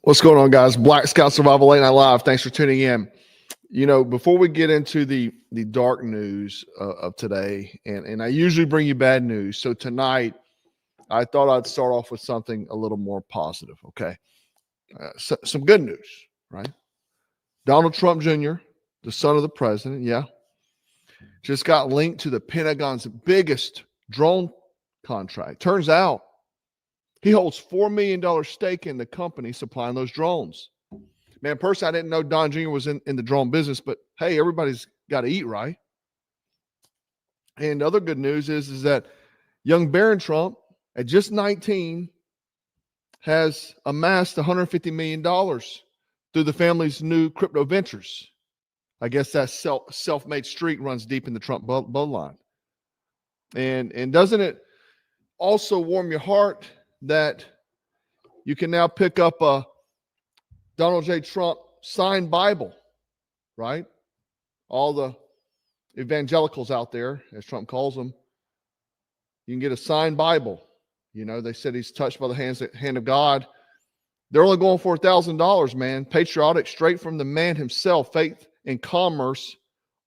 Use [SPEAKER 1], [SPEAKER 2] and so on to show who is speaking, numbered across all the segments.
[SPEAKER 1] What's going on, guys? Black Scout Survival Late Night Live. Thanks for tuning in. You know, before we get into the dark news of today, and I usually bring you bad news. So tonight, I thought I'd start off with something a little more positive, okay? Some good news, right? Donald Trump Jr., the son of the president, just got linked to the Pentagon's biggest drone contract. Turns out he holds $4 million stake in the company supplying those drones. Man, personally, I didn't know Don Jr. was in the drone business, but hey, everybody's got to eat, right? And the other good news is that young Barron Trump, at just 19, has amassed $150 million through the family's new crypto ventures. I guess that self-made streak runs deep in the Trump bloodline. And doesn't it also warm your heart that you can now pick up a Donald J. Trump signed Bible, right? All the evangelicals out there, as Trump calls them, you can get a signed Bible. You know, they said he's touched by the hand of God. They're only going for $1,000, man. Patriotic, straight from the man himself, faith and commerce,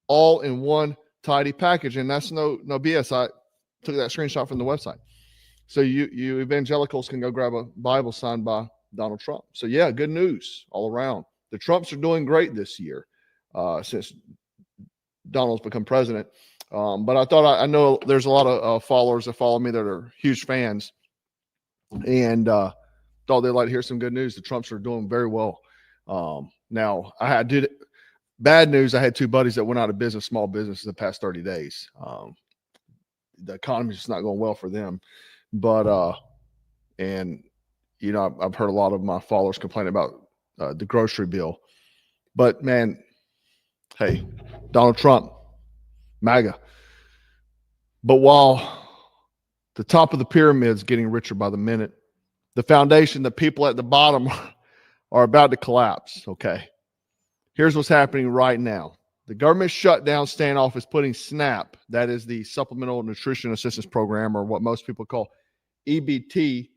[SPEAKER 1] all in one tidy package. And that's no BS. I took that screenshot from the website. So you evangelicals can go grab a Bible signed by Donald Trump. So yeah, good news all around. The Trumps are doing great this year since Donald's become president. But I thought I know there's a lot of followers that follow me that are huge fans, and thought they'd like to hear some good news. The Trumps are doing very well. Now I did bad news. I had two buddies that went out of business, small business, in the past 30 days. The economy's just not going well for them. But and you know, I've heard a lot of my followers complain about the grocery bill. But man, hey, Donald Trump, MAGA. But while the top of the pyramid is getting richer by the minute, the foundation, the people at the bottom are about to collapse. Okay. Here's what's happening right now. The government shutdown standoff is putting SNAP, that is the Supplemental Nutrition Assistance Program, or what most people call EBT,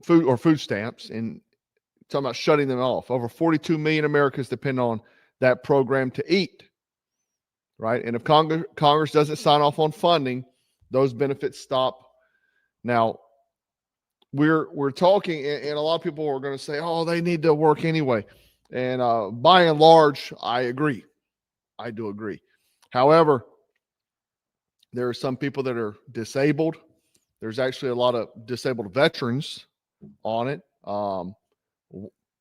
[SPEAKER 1] food stamps, and talking about shutting them off. Over 42 million Americans depend on that program to eat, right? And if Congress doesn't sign off on funding, those benefits stop. Now, we're talking, and a lot of people are going to say, oh, they need to work anyway. And by and large, I agree. I do agree. However, there are some people that are disabled. There's actually a lot of disabled veterans on it.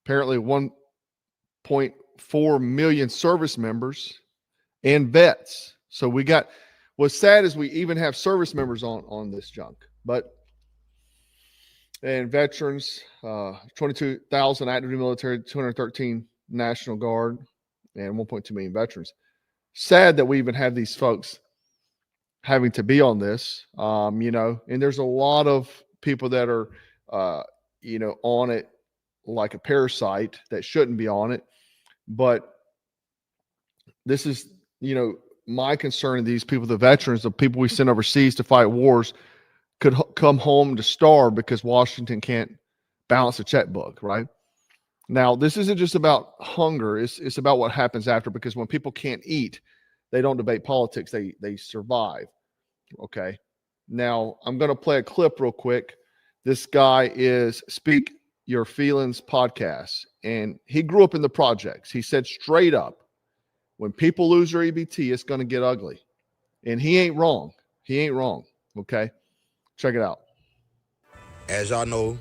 [SPEAKER 1] Apparently 1.4 million service members and vets. So we got, what's sad is we even have service members on this junk. And veterans, 22,000 active military, 213 National Guard, and 1.2 million veterans. Sad that we even have these folks having to be on this, you know, and there's a lot of people that are, you know, on it like a parasite that shouldn't be on it. But this is, you know, my concern. These people, the veterans, the people we send overseas to fight wars, could come home to starve because Washington can't balance a checkbook, right? Now, this isn't just about hunger. It's about what happens after, because when people can't eat, they don't debate politics. They survive, okay? Now, I'm going to play a clip real quick. This guy is Speak Your Feelings podcast, and he grew up in the projects. He said straight up, when people lose their EBT, it's going to get ugly. And he ain't wrong. He ain't wrong, okay? Check it out.
[SPEAKER 2] As y'all know,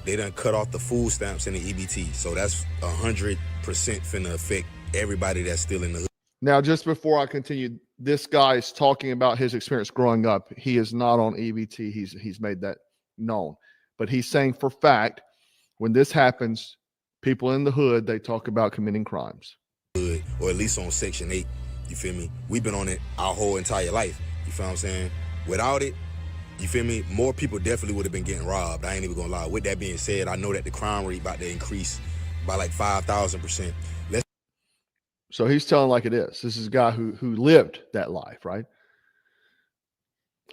[SPEAKER 2] they done cut off the food stamps and the EBT. So that's 100% finna affect everybody that's still in the hood.
[SPEAKER 1] Now, just before I continue, this guy is talking about his experience growing up. He is not on EBT. He's made that known. But he's saying for fact, when this happens, people in the hood, they talk about committing crimes.
[SPEAKER 2] Or at least on Section 8, you feel me? We've been on it our whole entire life. You feel what I'm saying? Without it, you feel me? More people definitely would have been getting robbed. I ain't even gonna lie. With that being said, I know that the crime rate about to increase by like 5,000%.
[SPEAKER 1] So he's telling like it is. This is a guy who lived that life, right?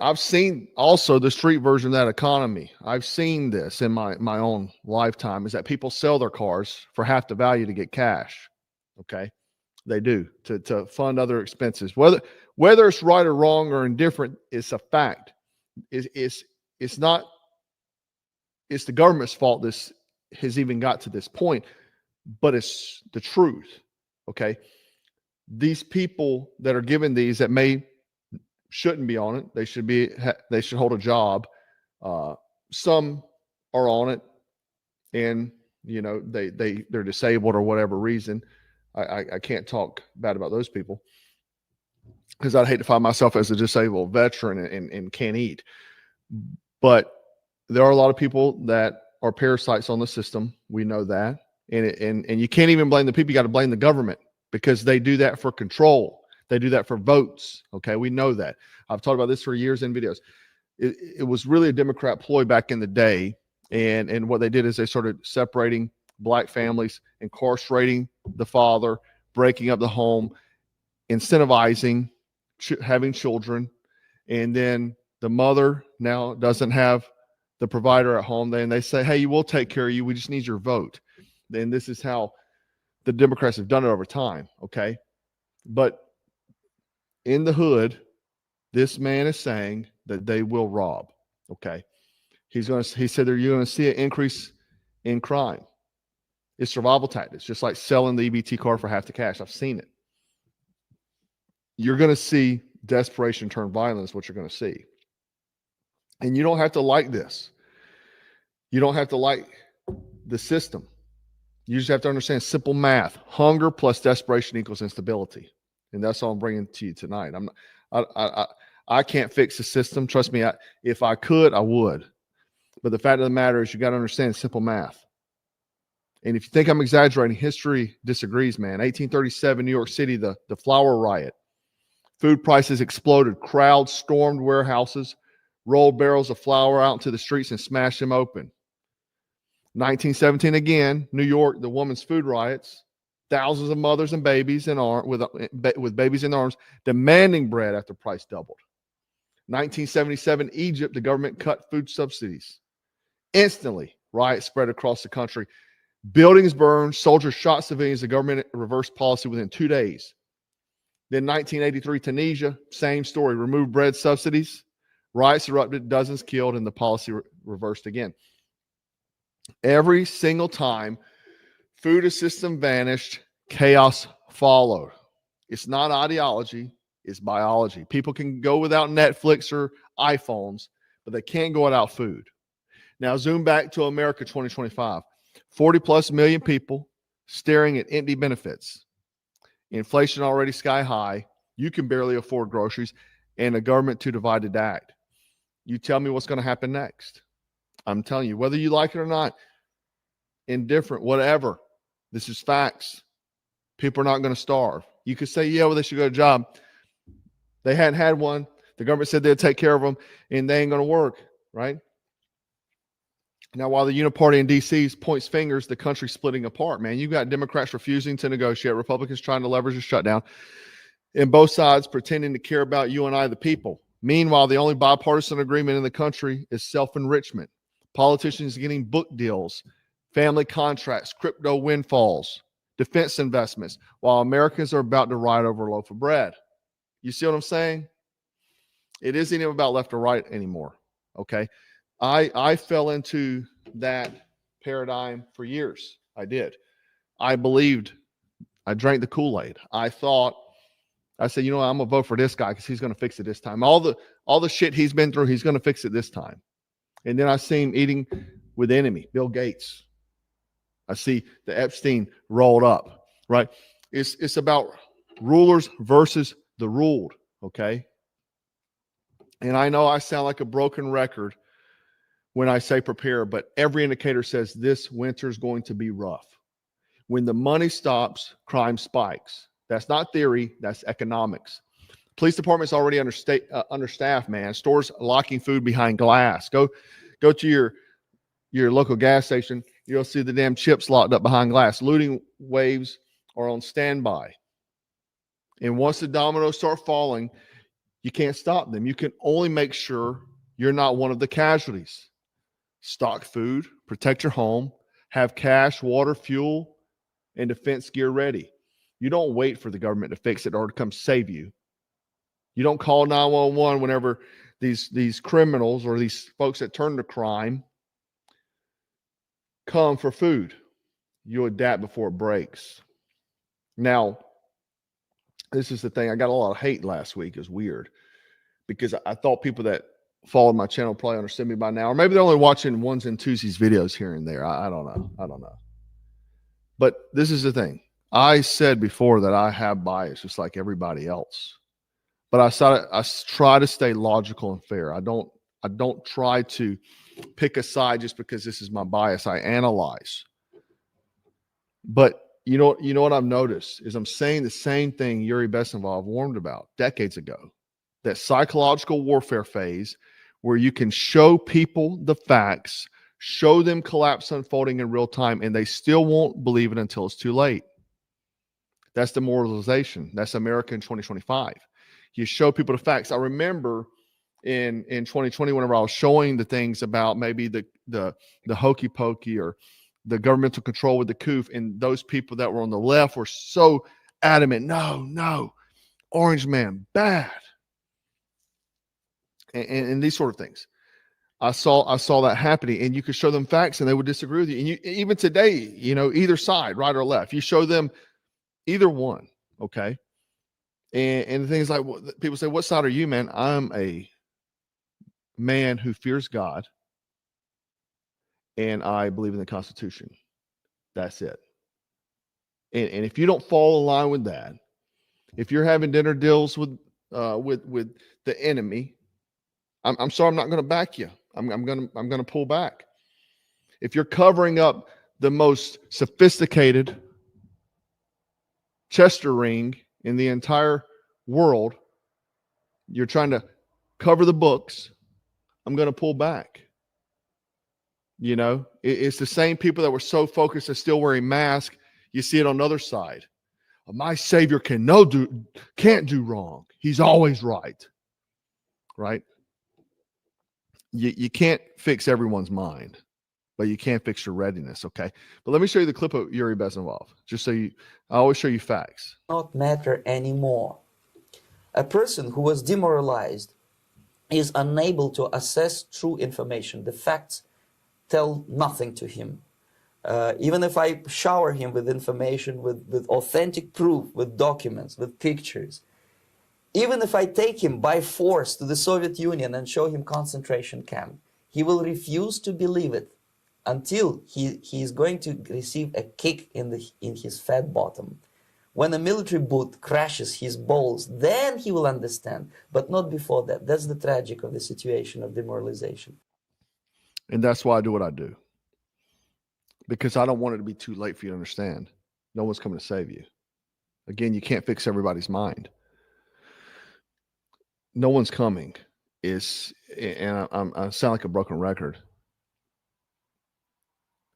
[SPEAKER 1] I've seen also the street version of that economy. I've seen this in my own lifetime, is that people sell their cars for half the value to get cash. Okay. They do to fund other expenses. Whether it's right or wrong or indifferent, it's a fact. It's not, it's the government's fault this has even got to this point, but it's the truth. Okay. These people that are given these that shouldn't be on it. They should hold a job. Some are on it, and they're disabled or whatever reason. I can't talk bad about those people because I'd hate to find myself as a disabled veteran and can't eat. But there are a lot of people that are parasites on the system. We know that, and you can't even blame the people. You got to blame the government because they do that for control. They do that for votes. Okay. We know that. I've talked about this for years in videos. It was really a Democrat ploy back in the day. And what they did is they started separating black families, incarcerating the father, breaking up the home, incentivizing having children. And then the mother now doesn't have the provider at home. Then they say, hey, we'll take care of you. We just need your vote. Then this is how the Democrats have done it over time. Okay. But in the hood, this man is saying that they will rob. Okay. He said you're going to see an increase in crime. It's survival tactics, just like selling the EBT card for half the cash. I've seen it. You're going to see desperation turn violence, what you're going to see. And you don't have to like this. You don't have to like the system. You just have to understand simple math. Hunger plus desperation equals instability. And that's all I'm bringing to you tonight. I can't fix the system. Trust me, if I could, I would. But the fact of the matter is you got to understand simple math. And if you think I'm exaggerating, history disagrees, man. 1837, New York City, the flour riot. Food prices exploded. Crowds stormed warehouses, rolled barrels of flour out into the streets and smashed them open. 1917 again, New York, the women's food riots. Thousands of mothers and babies with babies in their arms demanding bread after price doubled. 1977, Egypt, the government cut food subsidies. Instantly, riots spread across the country. Buildings burned, soldiers shot civilians. The government reversed policy within 2 days. Then 1983, Tunisia, same story, removed bread subsidies. Riots erupted, dozens killed, and the policy reversed again. Every single time food system vanished, chaos followed. It's not ideology, it's biology. People can go without Netflix or iPhones, but they can't go without food. Now, zoom back to America 2025. 40 plus million people staring at empty benefits. Inflation already sky high. You can barely afford groceries, and a government too divided to act. You tell me what's going to happen next. I'm telling you, whether you like it or not, indifferent, whatever. This is facts. People are not going to starve. You could say, yeah, well, they should go to a job. They hadn't had one. The government said they'd take care of them, and they ain't going to work, right? Now, while the uniparty in D.C. points fingers, the country's splitting apart, man. You've got Democrats refusing to negotiate, Republicans trying to leverage a shutdown, and both sides pretending to care about you and I, the people. Meanwhile, the only bipartisan agreement in the country is self-enrichment. Politicians getting book deals, family contracts, crypto windfalls, defense investments, while Americans are about to riot over a loaf of bread. You see what I'm saying? It isn't even about left or right anymore, okay? I fell into that paradigm for years. I did. I believed. I drank the Kool-Aid. I said, you know what, I'm going to vote for this guy because he's going to fix it this time. All the shit he's been through, he's going to fix it this time. And then I see him eating with the enemy, Bill Gates. I see the Epstein rolled up, right? It's about rulers versus the ruled, okay? And I know I sound like a broken record when I say prepare, but every indicator says this winter is going to be rough. When the money stops, crime spikes. That's not theory, that's economics. Police department's already understaffed, man. Stores locking food behind glass. Go to your local gas station, you'll see the damn chips locked up behind glass. Looting waves are on standby. And once the dominoes start falling, You can't stop them. You can only make sure you're not one of the casualties. Stock food, protect your home, have cash, water, fuel, and defense gear ready. You don't wait for the government to fix it or to come save you. You don't call 911 whenever these criminals or these folks that turn to crime come for food. You adapt before it breaks. Now, this is the thing. I got a lot of hate last week. It was weird because I thought people that followed my channel probably understood me by now, or maybe they're only watching ones and twosies videos here and there. I don't know. I don't know. But this is the thing. I said before that I have bias just like everybody else. But I try to stay logical and fair. I don't try to pick a side just because this is my bias. I analyze. But you know what I've noticed is I'm saying the same thing Yuri Besenval warned about decades ago. That psychological warfare phase where you can show people the facts, show them collapse unfolding in real time, and they still won't believe it until it's too late. That's demoralization. That's America in 2025. You show people the facts. I remember in 2020, whenever I was showing the things about maybe the hokey pokey or the governmental control with the coup, and those people that were on the left were so adamant, no, Orange Man, bad. And these sort of things. I saw that happening, and you could show them facts and they would disagree with you. And even today, either side, right or left, you show them either one. Okay. And the thing is, like, people say, what side are you, man? I'm a man who fears God and I believe in the Constitution. That's it. And if you don't fall in line with that, if you're having dinner deals with the enemy, I'm sorry, I'm not going to back you. I'm going to pull back. If you're covering up the most sophisticated Chester ring in the entire world, you're trying to cover the books, I'm going to pull back. It's the same people that were so focused on still wearing masks. You see it on the other side. My Savior can't do wrong. He's always right. Right? You can't fix everyone's mind, but you can fix your readiness, okay? But let me show you the clip of Yuri Besenval, just so I always show you facts.
[SPEAKER 3] Not matter anymore. A person who was demoralized is unable to assess true information. The facts tell nothing to him. Even if I shower him with information, with authentic proof, with documents, with pictures, even if I take him by force to the Soviet Union and show him concentration camp, he will refuse to believe it until he is going to receive a kick in his fat bottom. When a military boot crashes his balls, then he will understand, but not before that. That's the tragic of the situation of demoralization.
[SPEAKER 1] And that's why I do what I do. Because I don't want it to be too late for you to understand. No one's coming to save you. Again, you can't fix everybody's mind. No one's coming. And I sound like a broken record.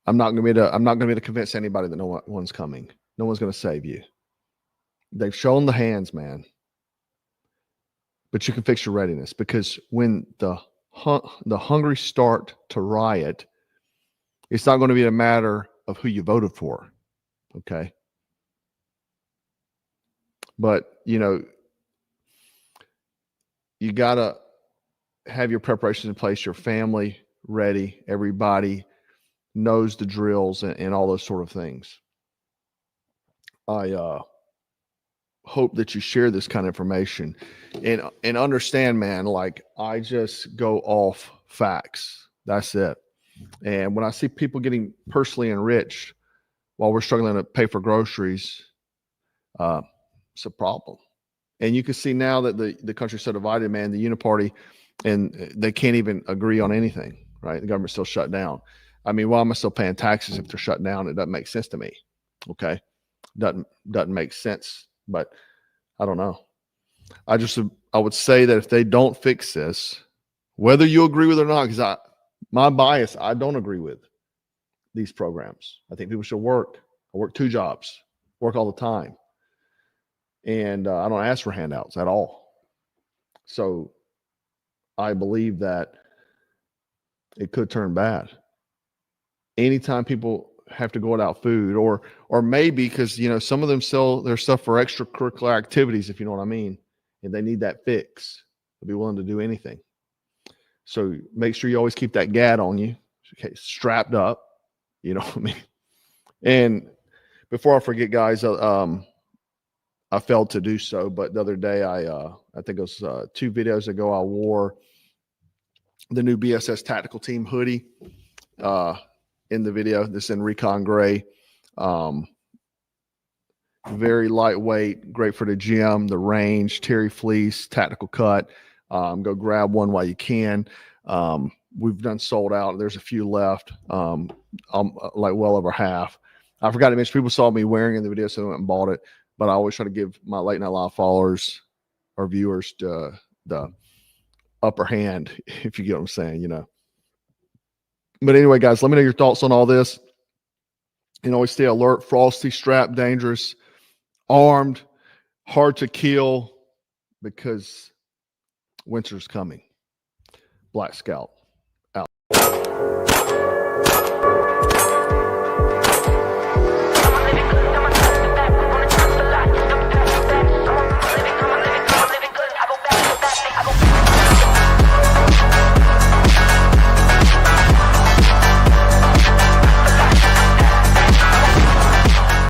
[SPEAKER 1] I'm not going to be able to convince anybody that no one's coming. No one's going to save you. They've shown the hands, man. But you can fix your readiness, because when the hungry start to riot, it's not going to be a matter of who you voted for. Okay. But, you got to have your preparations in place, your family ready, everybody knows the drills and all those sort of things. I hope that you share this kind of information and understand, man, like, I just go off facts. That's it. And when I see people getting personally enriched while we're struggling to pay for groceries, it's a problem. And you can see now that the country's so divided, man, the uniparty, and they can't even agree on anything, right? The government's still shut down. I mean, why am I still paying taxes if they're shut down? It doesn't make sense to me. Okay. Doesn't make sense, but I don't know. I would say that if they don't fix this, whether you agree with it or not, because my bias, I don't agree with these programs. I think people should work. I work 2 jobs, work all the time. And I don't ask for handouts at all. So I believe that it could turn bad. Anytime people have to go without food, or maybe because, you know, some of them sell their stuff for extracurricular activities, if you know what I mean, and they need that fix, they'll be willing to do anything. So make sure you always keep that GAD on you, okay, strapped up, you know what I mean? And before I forget, guys, I failed to do so, but the other day I think it was 2 videos ago, I wore the new BSS Tactical Team hoodie in the video. This is in Recon Gray. Very lightweight, great for the gym, the range, terry fleece, tactical cut. Go grab one while you can. We've done sold out. There's a few left. I'm like well over half. I forgot to mention, people saw me wearing it in the video, so they went and bought it. But I always try to give my Late Night Live followers or viewers the upper hand, if you get what I'm saying, you know. But anyway, guys, let me know your thoughts on all this. And always stay alert, frosty, strapped, dangerous, armed, hard to kill, because winter's coming. Black Scout.